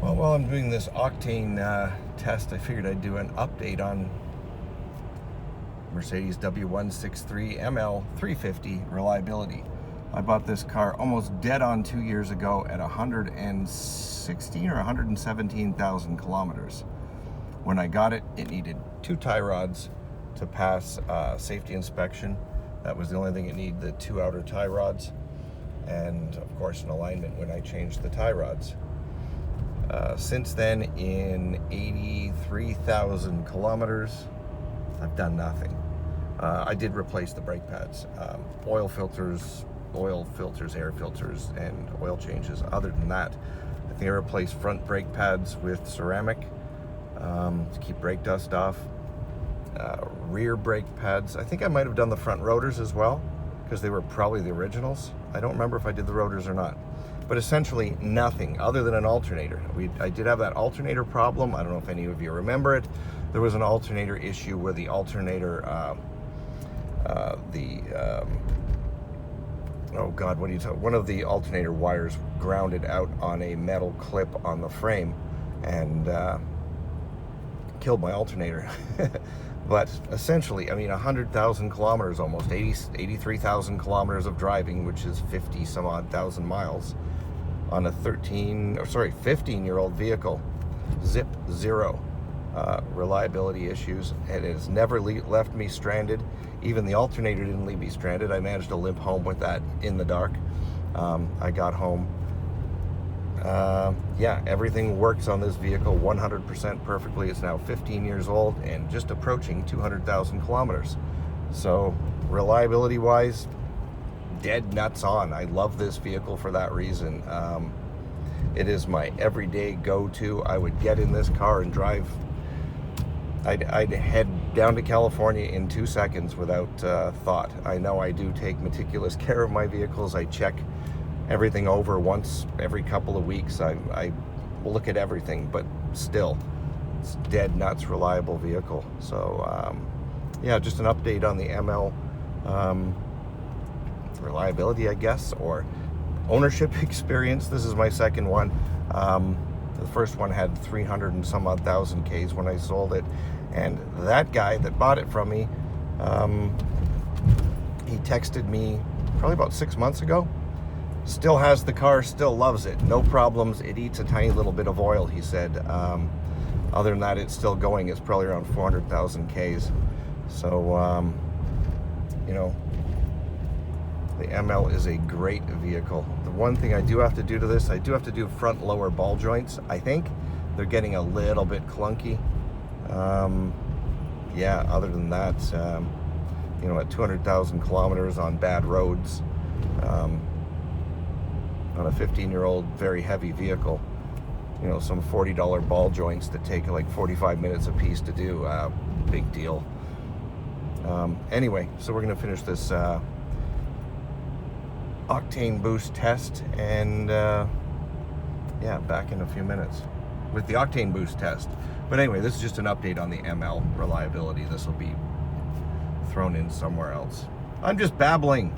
Well, while I'm doing this octane test, I figured I'd do an update on Mercedes W163 ML350 reliability. I bought this car almost dead on 2 years ago at 116 or 117,000 kilometers. When I got it, it needed 2 tie rods to pass safety inspection. That was the only thing it needed, the 2 outer tie rods, and of course an alignment when I changed the tie rods. Since then, in 83,000 kilometers, I've done nothing. I did replace the brake pads, oil filters, air filters, and oil changes. Other than that, I think I replaced front brake pads with ceramic to keep brake dust off. Rear brake pads, I think I might have done the front rotors as well, because they were probably the originals. I don't remember if I did the rotors or not. But essentially nothing other than an alternator. I did have that alternator problem. I don't know if any of you remember it. There was an alternator issue where the alternator, oh God, what do you tell? One of the alternator wires grounded out on a metal clip on the frame and killed my alternator. But essentially, I mean, 100,000 kilometers, almost 83,000 kilometers of driving, which is 50 some odd thousand miles on a 15-year-old vehicle. Zip zero reliability issues, and it has never left me stranded. Even the alternator didn't leave me stranded. I managed to limp home with that in the dark. I got home. Yeah, everything works on this vehicle 100% perfectly. It's now 15 years old and just approaching 200,000 kilometers. So reliability wise, dead nuts on. I love this vehicle for that reason. It is my everyday go-to. I would get in this car and drive. I'd head down to California in 2 seconds without thought. I know I do take meticulous care of my vehicles. I check everything over once every couple of weeks. I look at everything, but still, it's dead nuts reliable vehicle. So yeah, just an update on the ML reliability, I guess, or ownership experience. This is my second one. The first one had 300 and some odd thousand Ks when I sold it, and that guy that bought it from me, he texted me probably about 6 months ago. Still has the car, still loves it, no problems. It eats a tiny little bit of oil, he said. Other than that, it's still going. It's probably around 400,000 Ks. So, you know, the ML is a great vehicle. The one thing I do have to do to this, I do have to do front lower ball joints. I think they're getting a little bit clunky. Yeah, other than that, you know, at 200,000 kilometers on bad roads, on a 15-year-old very heavy vehicle, you know, some $40 ball joints that take like 45 minutes a piece to do, big deal. Anyway, so we're gonna finish this octane boost test, and yeah, back in a few minutes with the octane boost test. But anyway, this is just an update on the ML reliability. This will be thrown in somewhere else. I'm just babbling.